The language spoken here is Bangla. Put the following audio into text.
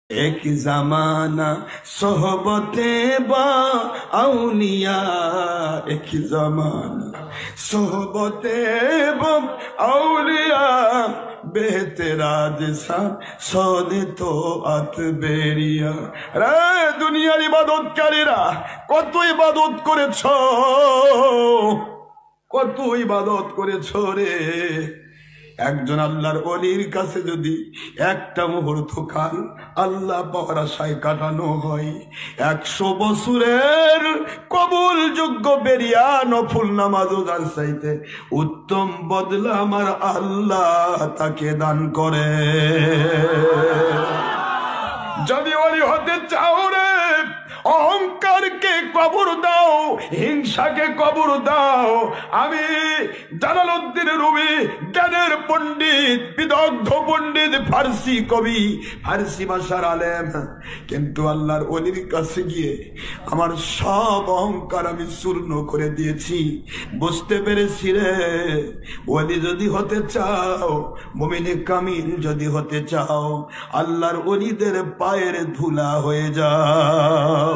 एक जमाना सोहबते बा औलिया, एक जमाना सोहबते बा औलिया, बेहतरा जैसा सौदे तो आत बेरिया। रे दुनियार इबादतकारीरा কত ইবাদত করেছ, কত ইবাদত করেছ রে। একজন আল্লাহর ওলির কাছে যদি একটা মুহূর্ত কাল আল্লাহ পাওয়ার আশায় কাটানো হয়, 100 বছরের কবুলযোগ্য বেরিয়া নফল নামাজ রোজার চাইতে উত্তম বদলা আমার আল্লাহ তাকে দান করে। যদি ওলি হতে চাও রে, অহংকারকে কবর দাও, হিংসাকে কবর দাও। আমি জালালউদ্দিন রুমি, জ্ঞানের পণ্ডিত, বিদগ্ধ পণ্ডিত, ফার্সি কবি, ফার্সি ভাষার আলেম, কিন্তু আল্লাহর ওলির কাছে গিয়ে আমার সব অহংকার আমি চূর্ণ করে দিয়েছি। বুঝতে পেরেছি রে, ওলি যদি হতে চাও, মুমিনে কামিল যদি হতে চাও, আল্লাহর ওলিদের পায়ের ধুলা হয়ে যাও।